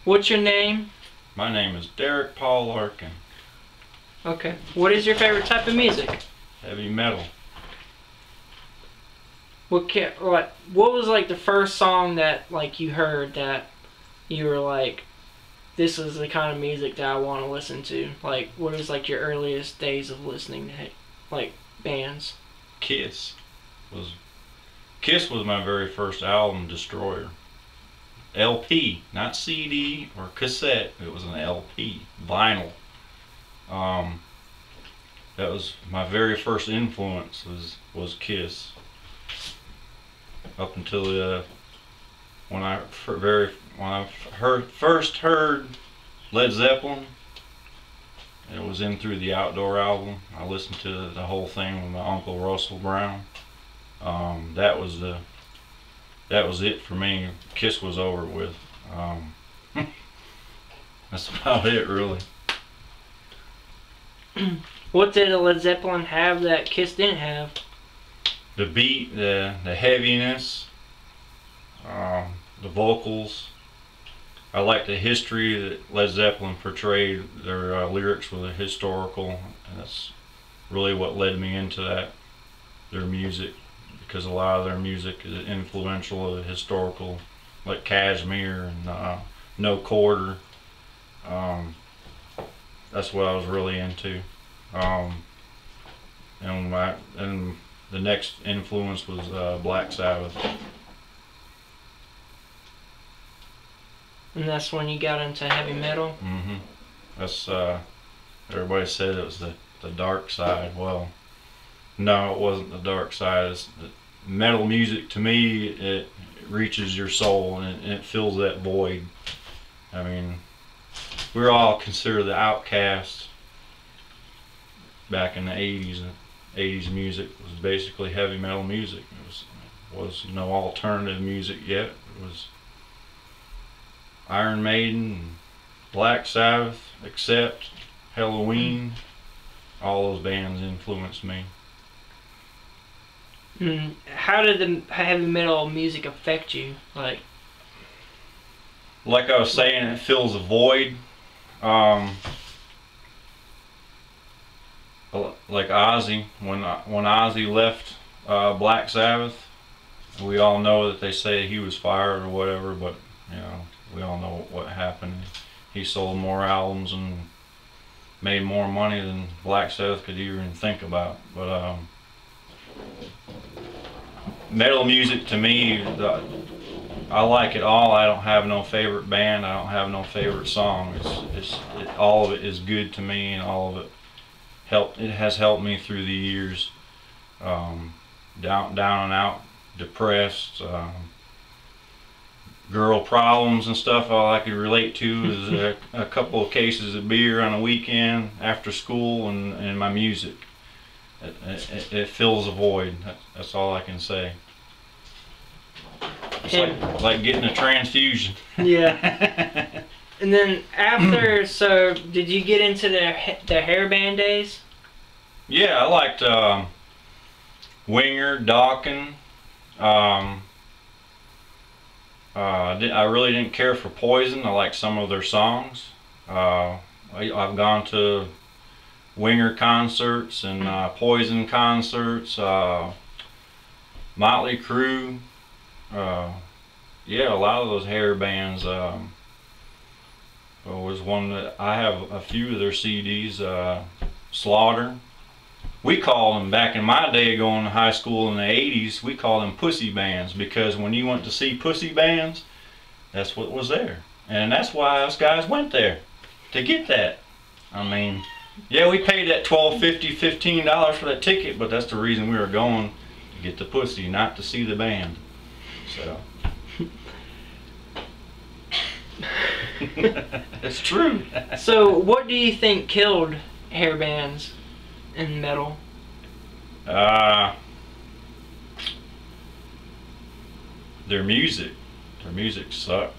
What's your name? My name is Derek Paul Larkin. Okay. What is your favorite type of music? Heavy metal. What was like the first song that like you heard that you were like, this is the kind of music that I want to listen to? Like, what was like your earliest days of listening to like bands? Kiss was Kiss was my very first album, Destroyer. LP, not CD or cassette. It was an LP, vinyl. Um, that was my very first influence was Kiss. Up until first heard Led Zeppelin, it was in through the Outdoor album. I listened to the whole thing with my uncle Russell Brown. That was it for me. Kiss was over with. That's about it, really. What did Led Zeppelin have that Kiss didn't have? The beat, the heaviness, the vocals. I like the history that Led Zeppelin portrayed. Their lyrics were historical, and that's really what led me into that. Their music, because a lot of their music is influential, historical, like Kashmir and No Quarter. That's what I was really into. And the next influence was Black Sabbath. And that's when you got into heavy metal? Mm-hmm. That's everybody said it was the dark side. Well, no, it wasn't the dark side. It's the metal music, to me, it reaches your soul and it fills that void. I mean, we were all considered the outcasts back in the 80s. 80s music was basically heavy metal music. It was no alternative music yet. It was Iron Maiden, Black Sabbath, Accept, Halloween. All those bands influenced me. How did the heavy metal music affect you? Like I was saying, it fills a void. Like Ozzy, when Ozzy left Black Sabbath, we all know that they say he was fired or whatever, but you know, we all know what happened. He sold more albums and made more money than Black Sabbath could even think about. But metal music, to me, I like it all. I don't have no favorite band. I don't have no favorite song. All of it is good to me, and all of it has helped me through the years. Down and out, depressed, girl problems and stuff. All I could relate to is a couple of cases of beer on a weekend after school, and my music. It fills a void. That's all I can say. It's like getting a transfusion. Yeah. And then after, so did you get into the hair band days? Yeah, I liked Winger, Dawkins. I really didn't care for Poison. I liked some of their songs. I've gone to Winger concerts and Poison concerts, Motley Crue. Yeah, a lot of those hair bands. Was one that I have a few of their CDs. Slaughter. We called them, back in my day going to high school in the 80s, we called them pussy bands, because when you went to see pussy bands, that's what was there. And that's why us guys went there, to get that. I mean, yeah, we paid that $12.50, $15 for that ticket, but that's the reason we were going, to get the pussy, not to see the band. So. It's true. So what do you think killed hair bands in metal? Their music. Their music sucked.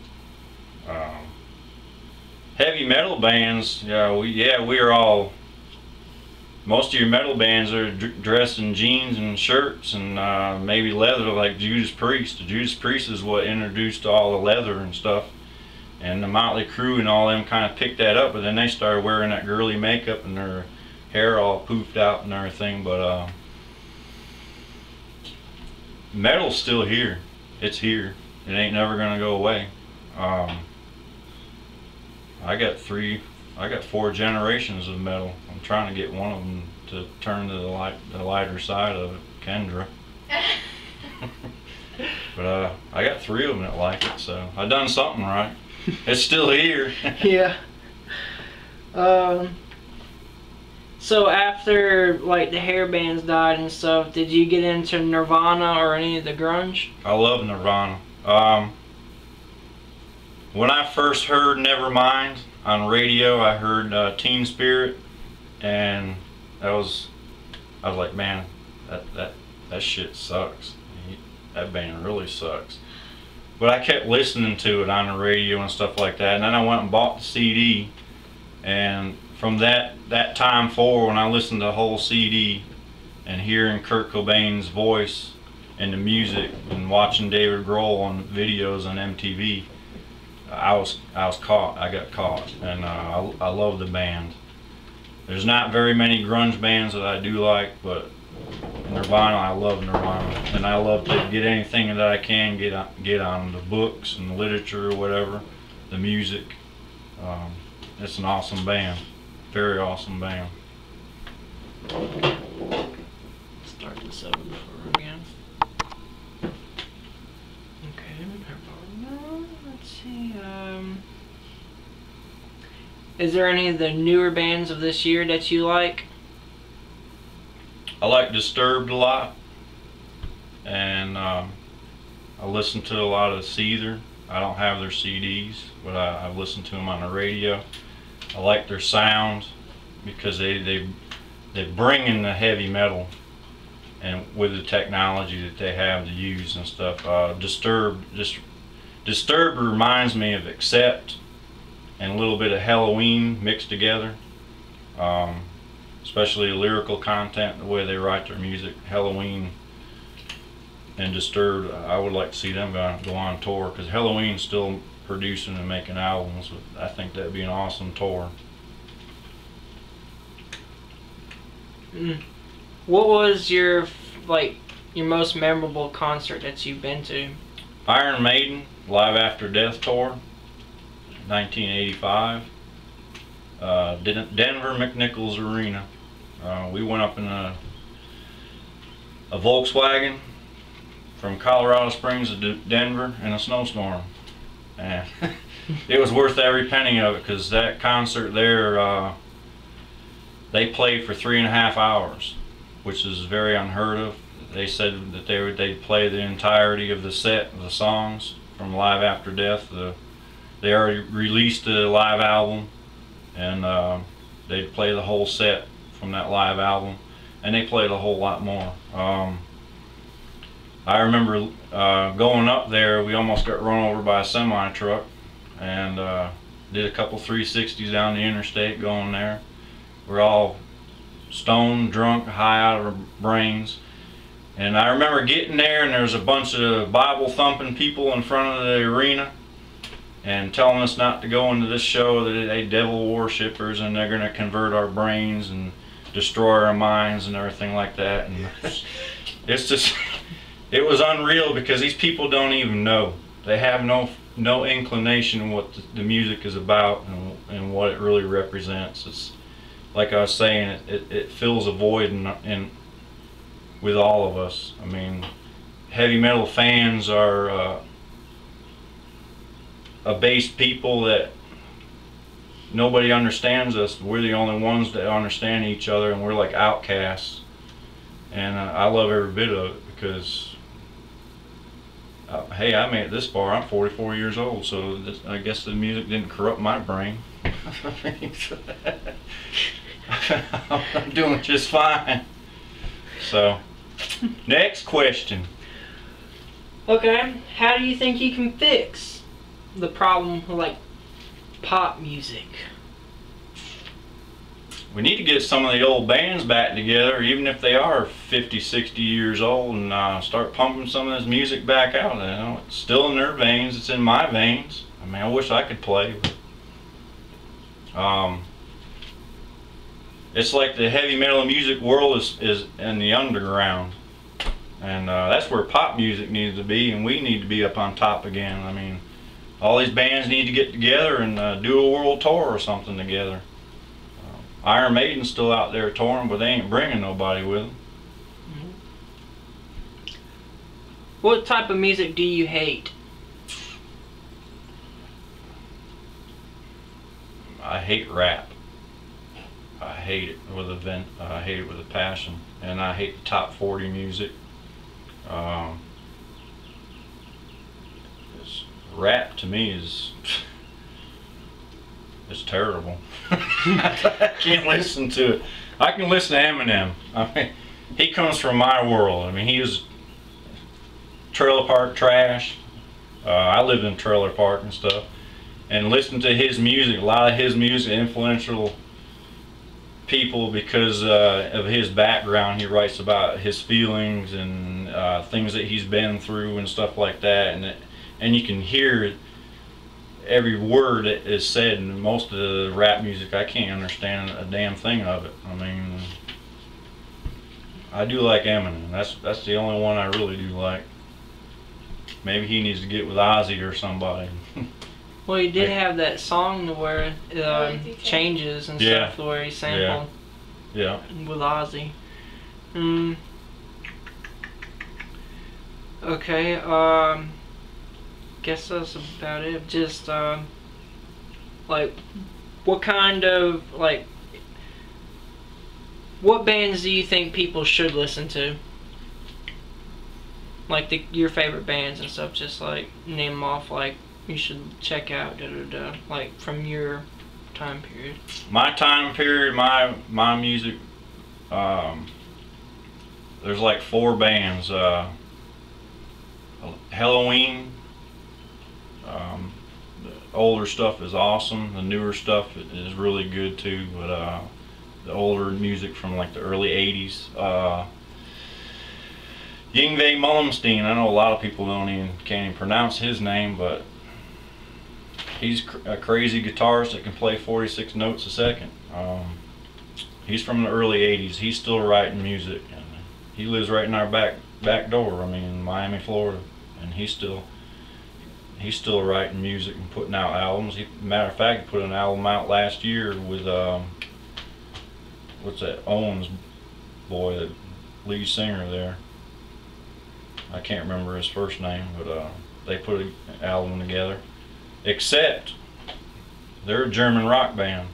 Heavy metal bands, we are all. Most of your metal bands are dressed in jeans and shirts and maybe leather, like Judas Priest. Judas Priest is what introduced all the leather and stuff. And the Motley Crue and all them kind of picked that up, but then they started wearing that girly makeup and their hair all poofed out and everything. But metal's still here. It's here. It ain't never gonna go away. I got 4 generations of metal. I'm trying to get one of them to turn to the lighter side of it, Kendra. But I got 3 of them that like it, so I done something right. It's still here. Yeah. So after like the hair bands died and stuff, did you get into Nirvana or any of the grunge? I love Nirvana. When I first heard Nevermind on radio, I heard Teen Spirit, and I was like, man, that shit sucks. That band really sucks. But I kept listening to it on the radio and stuff like that, and then I went and bought the CD, and from that time forward, when I listened to the whole CD and hearing Kurt Cobain's voice and the music and watching David Grohl on videos on MTV, I was caught. I got caught, and I love the band. There's not very many grunge bands that I do like, but Nirvana, I love Nirvana, and I love to get anything that I can get on the books and the literature or whatever, the music. It's an awesome band, very awesome band. Start this over again. Okay, Nirvana. Let's see. Is there any of the newer bands of this year that you like? I like Disturbed a lot, and I listen to a lot of Seether. I don't have their CDs, but I've listened to them on the radio. I like their sound because they bring in the heavy metal, and with the technology that they have to use and stuff. Disturbed reminds me of Accept and a little bit of Halloween mixed together. Especially the lyrical content, the way they write their music. Halloween and Disturbed, I would like to see them go on tour, because Halloween's still producing and making albums. I think that'd be an awesome tour. What was your most memorable concert that you've been to? Iron Maiden Live After Death tour, 1985. Denver McNichols Arena. We went up in a Volkswagen from Colorado Springs to Denver in a snowstorm, and it was worth every penny of it, because that concert there, they played for 3.5 hours, which is very unheard of. They said that they'd play the entirety of the set of the songs from Live After Death. They already released the live album, and they'd play the whole set from that live album, and they played a whole lot more. I remember going up there, we almost got run over by a semi truck, and did a couple 360s down the interstate going there. We're all stoned, drunk, high out of our brains, and I remember getting there, and there was a bunch of Bible thumping people in front of the arena and telling us not to go into this show, that they devil worshippers and they're going to convert our brains and destroy our minds and everything like that. And it's just, it was unreal, because these people don't even know. They have no inclination what the music is about and what it really represents. It's like I was saying, it fills a void with all of us. I mean, heavy metal fans are abased people that nobody understands us. We're the only ones that understand each other, and we're like outcasts. And I love every bit of it, because hey, I made it this far. I'm 44 years old, so I guess the music didn't corrupt my brain. I'm doing just fine. So, next question. Okay, how do you think you can fix the problem with pop music? We need to get some of the old bands back together, even if they are 50, 60 years old, and start pumping some of this music back out. You know, it's still in their veins, it's in my veins. I mean, I wish I could play. But, it's like the heavy metal music world is in the underground, and that's where pop music needs to be, and we need to be up on top again. I mean, all these bands need to get together and do a world tour or something together. Iron Maiden's still out there touring, but they ain't bringing nobody with them. What type of music do you hate? I hate rap. I hate it with I hate it with a passion, and I hate the top 40 music. Rap to me is it's terrible. I can't listen to it. I can listen to Eminem. I mean, he comes from my world. I mean, he was trailer park trash. I lived in a trailer park and stuff, and listen to his music. A lot of his music influential people because of his background. He writes about his feelings and things that he's been through and stuff like that, and you can hear every word that is said in most of the rap music. I can't understand a damn thing of it. I mean, I do like Eminem. That's the only one I really do like. Maybe he needs to get with Ozzy or somebody. Well, he did have that song to where changes and stuff, where he sampled with Ozzy. Okay, guess that's about it. Just like, what kind of what bands do you think people should listen to? Like your favorite bands and stuff. Just like name them off. Like you should check out. Like from your time period. My time period, my music. There's like 4 bands. Halloween. The older stuff is awesome. The newer stuff is really good too. But the older music from like the early '80s. Yngwie Malmsteen. I know a lot of people can't even pronounce his name, but he's a crazy guitarist that can play 46 notes a second. He's from the early '80s. He's still writing music, and he lives right in our back door. I mean, in Miami, Florida, and he's still writing music and putting out albums. Matter of fact, he put an album out last year with what's that Owens boy, the lead singer there. I can't remember his first name, but they put an album together. Except they're a German rock band.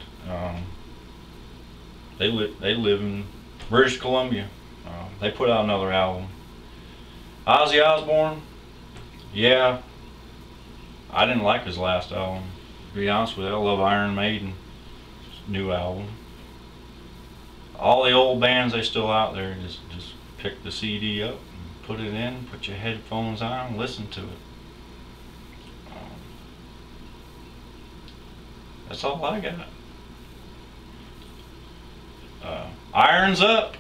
They live in British Columbia. They put out another album. Ozzy Osbourne, yeah, I didn't like his last album. To be honest with you, I love Iron Maiden new album. All the old bands, they still out there. Just pick the CD up, put it in, put your headphones on, and listen to it. That's all I got. Irons up.